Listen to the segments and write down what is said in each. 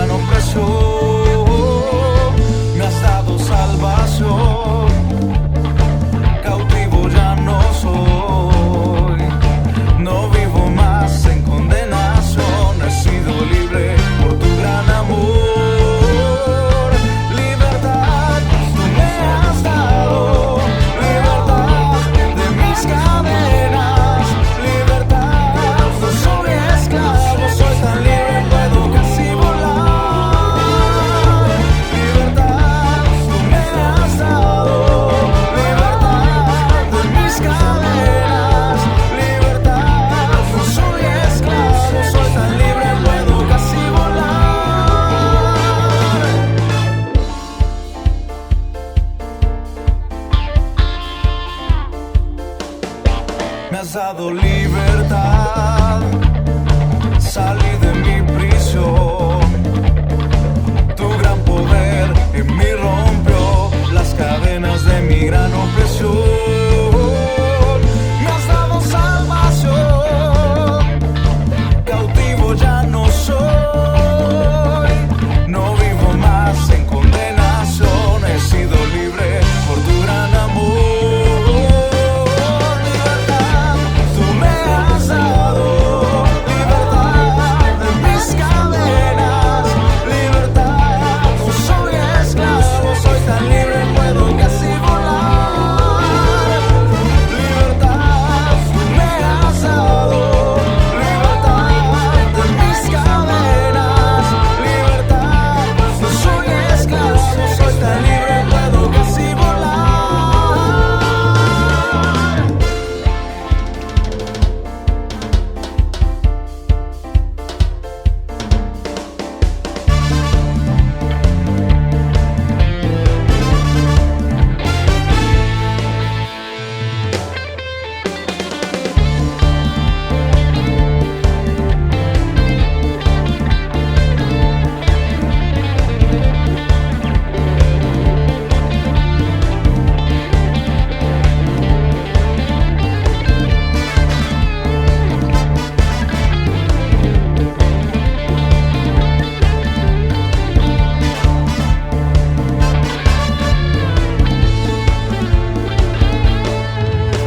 gran opresión. Me has dado salvación, cautivo ya no soy. No vivo más en condenación, he sido libre por tu gran amor. Libertad tú me has dado, libertad de mis cadenas, libertad, no soy esclavo, soy tan libre, puedo casi volar. Libertad tú me has dado, libertad de mis cadenas, libertad, no soy esclavo, soy tan libre, puedo casi volar. Me has dado libertad, salí de mi prisión. Tu gran poder en mí rompió las cadenas de mi gran opresión. Me has dado salvación, cautivo ya no soy. No vivo más en condenación, he sido libre por tu gran amor. Libertad tú me has dado, libertad de mis cadenas, libertad, no soy esclavo, soy tan libre, puedo casi volar. Libertad tú me has dado, libertad de mis cadenas, libertad, no soy esclavo, soy tan libre, puedo casi volar.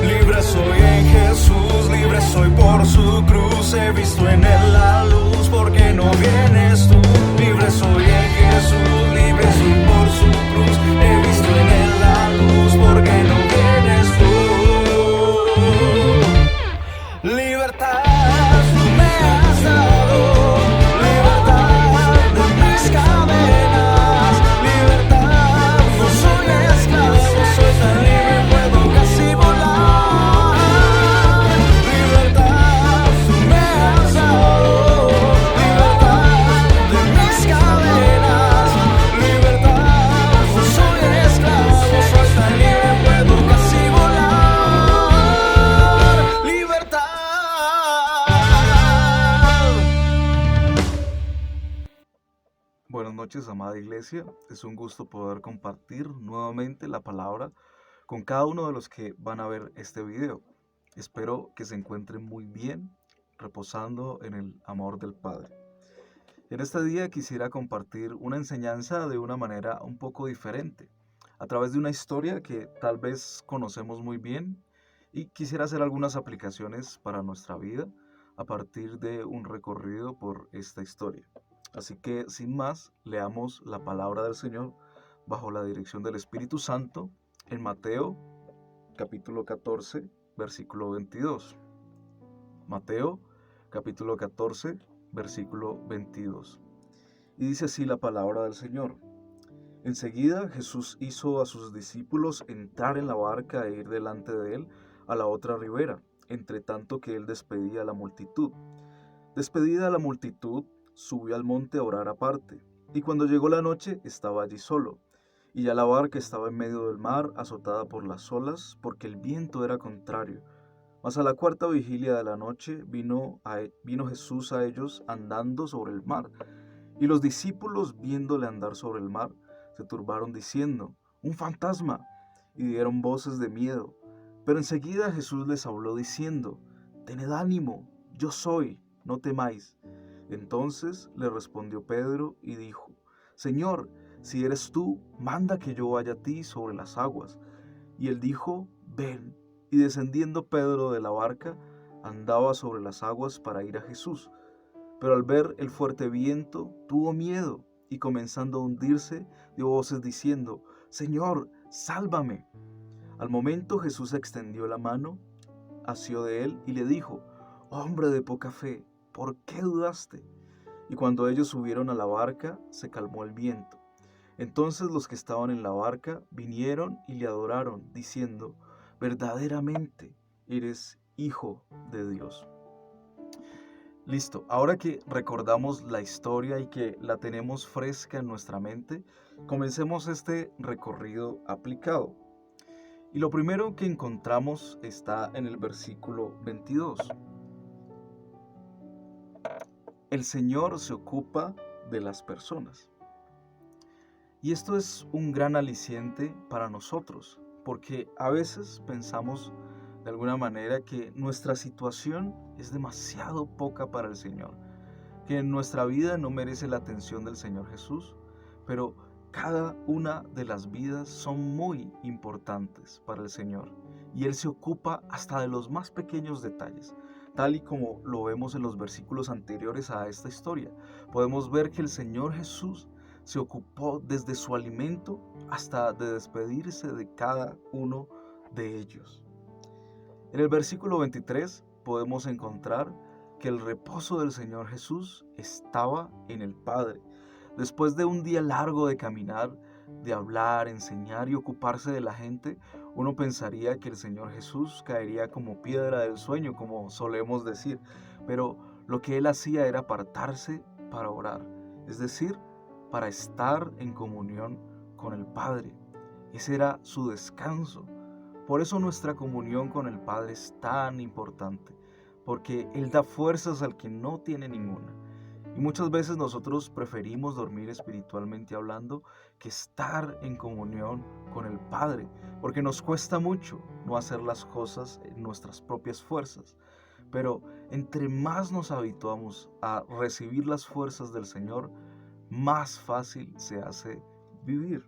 Libre soy en Jesús, libre soy por su cruz. He visto en él la luz, porque no vienes tú. Libre soy en Jesús, libre soy por su cruz. He visto en él la luz, porque no vienes tú. Libertad tú me has dado, libertad de mis cadenas, libertad, no soy esclavo, soy tan libre, puedo casi volar. Libertad tú me has dado, libertad de mis cadenas, libertad, no soy esclavo, soy tan libre, puedo casi volar. Libertad. Buenas noches, amada iglesia. Es un gusto poder compartir nuevamente la palabra con cada uno de los que van a ver este video. Espero que se encuentren muy bien, reposando en el amor del Padre. En este día quisiera compartir una enseñanza de una manera un poco diferente, a través de una historia que tal vez conocemos muy bien, y quisiera hacer algunas aplicaciones para nuestra vida a partir de un recorrido por esta historia. Así que, sin más, leamos la palabra del Señor bajo la dirección del Espíritu Santo en Mateo, capítulo 14, versículo 22. Mateo, capítulo 14, versículo 22. Y dice así la palabra del Señor. Enseguida Jesús hizo a sus discípulos entrar en la barca e ir delante de él a la otra ribera, entre tanto que él despedía a la multitud. Despedida la multitud, subió al monte a orar aparte, y cuando llegó la noche estaba allí solo, y ya la barca estaba en medio del mar, azotada por las olas, porque el viento era contrario. Mas a la cuarta vigilia de la noche vino Jesús a ellos andando sobre el mar, y los discípulos, viéndole andar sobre el mar, se turbaron diciendo: «¡Un fantasma!», y dieron voces de miedo. Pero enseguida Jesús les habló diciendo: «Tened ánimo, yo soy, no temáis». Entonces le respondió Pedro y dijo: Señor, si eres tú, manda que yo vaya a ti sobre las aguas. Y él dijo: Ven. Y descendiendo Pedro de la barca, andaba sobre las aguas para ir a Jesús. Pero al ver el fuerte viento, tuvo miedo, y comenzando a hundirse, dio voces diciendo: Señor, sálvame. Al momento Jesús extendió la mano, asió de él y le dijo: Hombre de poca fe, ¿por qué dudaste? Y cuando ellos subieron a la barca, se calmó el viento. Entonces los que estaban en la barca vinieron y le adoraron, diciendo: Verdaderamente eres Hijo de Dios. Listo, ahora que recordamos la historia y que la tenemos fresca en nuestra mente, comencemos este recorrido aplicado. Y lo primero que encontramos está en el versículo 22. El Señor se ocupa de las personas. Y esto es un gran aliciente para nosotros, porque a veces pensamos de alguna manera que nuestra situación es demasiado poca para el Señor, que nuestra vida no merece la atención del Señor Jesús, pero cada una de las vidas son muy importantes para el Señor y Él se ocupa hasta de los más pequeños detalles. Tal y como lo vemos en los versículos anteriores a esta historia, podemos ver que el Señor Jesús se ocupó desde su alimento hasta de despedirse de cada uno de ellos. En el versículo 23 podemos encontrar que el reposo del Señor Jesús estaba en el Padre. Después de un día largo de caminar, de hablar, enseñar y ocuparse de la gente, uno pensaría que el Señor Jesús caería como piedra del sueño, como solemos decir. Pero lo que Él hacía era apartarse para orar, es decir, para estar en comunión con el Padre. Ese era su descanso. Por eso nuestra comunión con el Padre es tan importante, porque Él da fuerzas al que no tiene ninguna. Y muchas veces nosotros preferimos dormir espiritualmente hablando que estar en comunión con el Padre, porque nos cuesta mucho no hacer las cosas en nuestras propias fuerzas. Pero entre más nos habituamos a recibir las fuerzas del Señor, más fácil se hace vivir.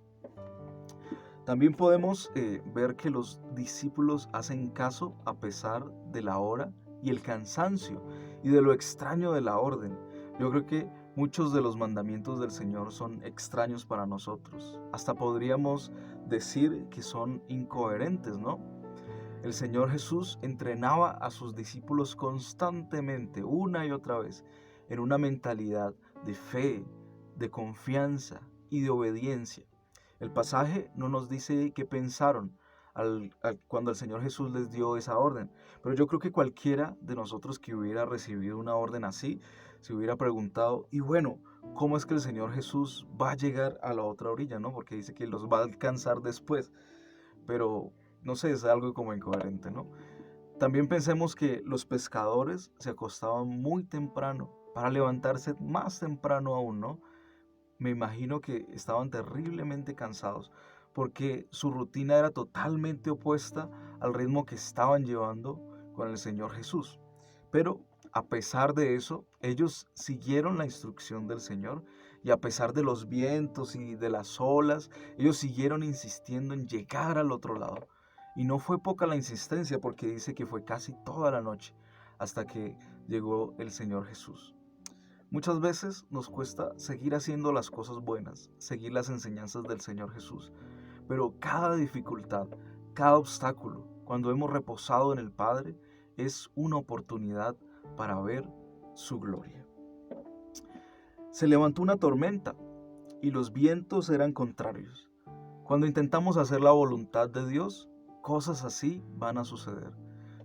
También podemos ver que los discípulos hacen caso a pesar de la hora y el cansancio y de lo extraño de la orden. Yo creo que muchos de los mandamientos del Señor son extraños para nosotros. Hasta podríamos decir que son incoherentes, ¿no? El Señor Jesús entrenaba a sus discípulos constantemente, una y otra vez, en una mentalidad de fe, de confianza y de obediencia. El pasaje no nos dice qué pensaron cuando el Señor Jesús les dio esa orden, pero yo creo que cualquiera de nosotros que hubiera recibido una orden así, se hubiera preguntado: y bueno, ¿cómo es que el Señor Jesús va a llegar a la otra orilla, no? Porque dice que los va a alcanzar después, pero no sé, es algo como incoherente, ¿no? También pensemos que los pescadores se acostaban muy temprano para levantarse más temprano aún, ¿no? Me imagino que estaban terriblemente cansados porque su rutina era totalmente opuesta al ritmo que estaban llevando con el Señor Jesús. Pero a pesar de eso, ellos siguieron la instrucción del Señor y a pesar de los vientos y de las olas, ellos siguieron insistiendo en llegar al otro lado. Y no fue poca la insistencia, porque dice que fue casi toda la noche hasta que llegó el Señor Jesús. Muchas veces nos cuesta seguir haciendo las cosas buenas, seguir las enseñanzas del Señor Jesús, pero cada dificultad, cada obstáculo, cuando hemos reposado en el Padre, es una oportunidad para ver su gloria. Se levantó una tormenta y los vientos eran contrarios. Cuando intentamos hacer la voluntad de Dios, cosas así van a suceder.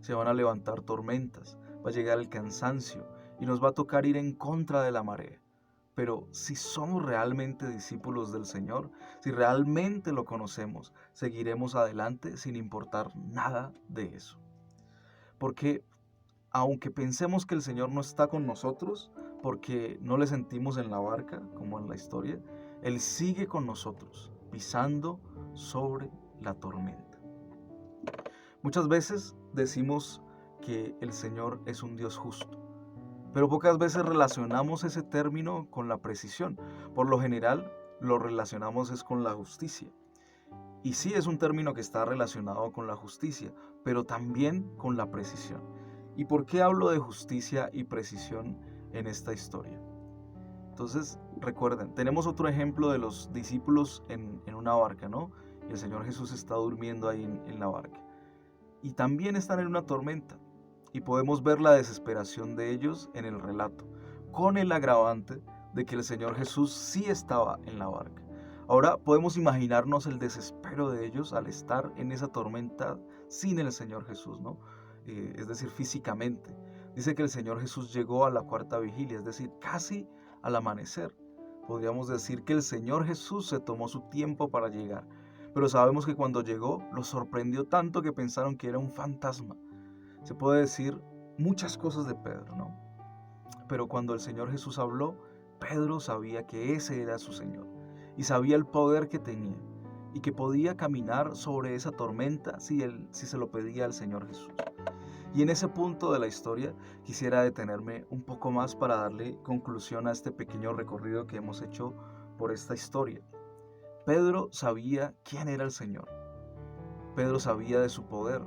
Se van a levantar tormentas, va a llegar el cansancio y nos va a tocar ir en contra de la marea. Pero si somos realmente discípulos del Señor, si realmente lo conocemos, seguiremos adelante sin importar nada de eso. Porque aunque pensemos que el Señor no está con nosotros, porque no le sentimos en la barca, como en la historia, Él sigue con nosotros, pisando sobre la tormenta. Muchas veces decimos que el Señor es un Dios justo, pero pocas veces relacionamos ese término con la precisión. Por lo general, lo relacionamos es con la justicia. Y sí es un término que está relacionado con la justicia, pero también con la precisión. ¿Y por qué hablo de justicia y precisión en esta historia? Entonces, recuerden, tenemos otro ejemplo de los discípulos en una barca, ¿no? Y el Señor Jesús está durmiendo ahí en la barca. Y también están en una tormenta. Y podemos ver la desesperación de ellos en el relato, con el agravante de que el Señor Jesús sí estaba en la barca. Ahora podemos imaginarnos el desespero de ellos al estar en esa tormenta sin el Señor Jesús, ¿no? Es decir, físicamente. Dice que el Señor Jesús llegó a la cuarta vigilia, es decir, casi al amanecer. Podríamos decir que el Señor Jesús se tomó su tiempo para llegar, pero sabemos que cuando llegó los sorprendió tanto que pensaron que era un fantasma. Se puede decir muchas cosas de Pedro, ¿no? Pero cuando el Señor Jesús habló, Pedro sabía que ese era su Señor y sabía el poder que tenía y que podía caminar sobre esa tormenta si se lo pedía al Señor Jesús. Y en ese punto de la historia quisiera detenerme un poco más para darle conclusión a este pequeño recorrido que hemos hecho por esta historia. Pedro sabía quién era el Señor. Pedro sabía de su poder.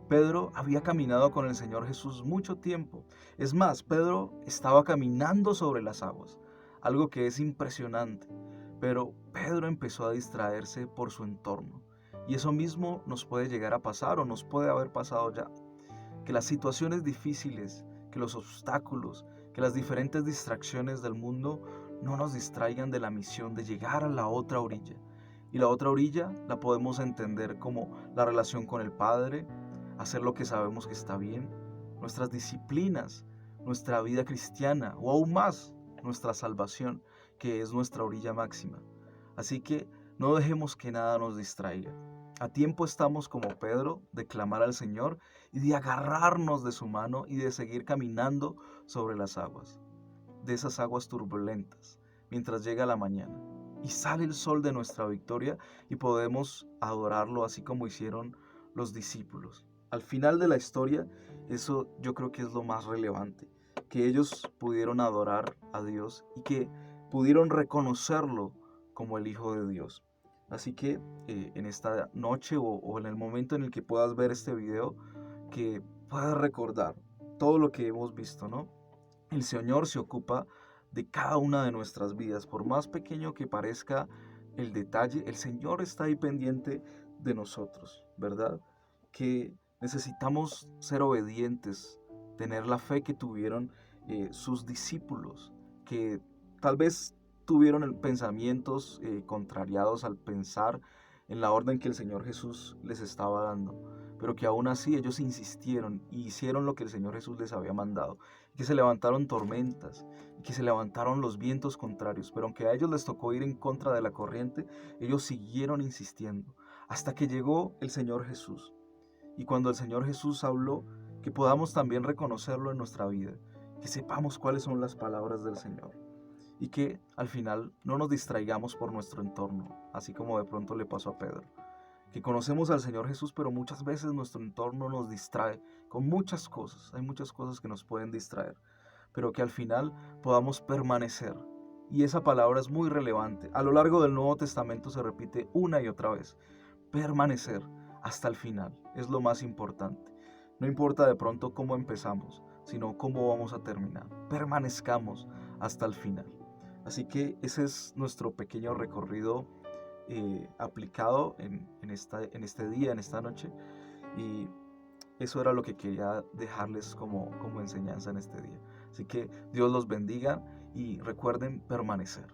Pedro había caminado con el Señor Jesús mucho tiempo. Es más, Pedro estaba caminando sobre las aguas, algo que es impresionante. Pero Pedro empezó a distraerse por su entorno. Y eso mismo nos puede llegar a pasar o nos puede haber pasado ya. Que las situaciones difíciles, que los obstáculos, que las diferentes distracciones del mundo no nos distraigan de la misión de llegar a la otra orilla. Y la otra orilla la podemos entender como la relación con el Padre, hacer lo que sabemos que está bien, nuestras disciplinas, nuestra vida cristiana o aún más, nuestra salvación, que es nuestra orilla máxima. Así que no dejemos que nada nos distraiga. A tiempo estamos como Pedro de clamar al Señor y de agarrarnos de su mano y de seguir caminando sobre las aguas, de esas aguas turbulentas, mientras llega la mañana y sale el sol de nuestra victoria y podemos adorarlo así como hicieron los discípulos. Al final de la historia, eso yo creo que es lo más relevante, que ellos pudieron adorar a Dios y que pudieron reconocerlo como el Hijo de Dios. Así que en esta noche o en el momento en el que puedas ver este video, que puedas recordar todo lo que hemos visto, ¿no? El Señor se ocupa de cada una de nuestras vidas, por más pequeño que parezca el detalle, el Señor está ahí pendiente de nosotros, ¿verdad? Que necesitamos ser obedientes, tener la fe que tuvieron sus discípulos, que tal vez tuvieron pensamientos contrariados al pensar en la orden que el Señor Jesús les estaba dando, pero que aún así ellos insistieron y hicieron lo que el Señor Jesús les había mandado, que se levantaron tormentas, y que se levantaron los vientos contrarios, pero aunque a ellos les tocó ir en contra de la corriente, ellos siguieron insistiendo, hasta que llegó el Señor Jesús. Y cuando el Señor Jesús habló, que podamos también reconocerlo en nuestra vida, que sepamos cuáles son las palabras del Señor. Y que al final no nos distraigamos por nuestro entorno, así como de pronto le pasó a Pedro. Que conocemos al Señor Jesús, pero muchas veces nuestro entorno nos distrae con muchas cosas. Hay muchas cosas que nos pueden distraer, pero que al final podamos permanecer. Y esa palabra es muy relevante. A lo largo del Nuevo Testamento se repite una y otra vez. Permanecer hasta el final es lo más importante. No importa de pronto cómo empezamos, sino cómo vamos a terminar. Permanezcamos hasta el final. Así que ese es nuestro pequeño recorrido aplicado en este día, en esta noche. Y eso era lo que quería dejarles como enseñanza en este día. Así que Dios los bendiga y recuerden permanecer.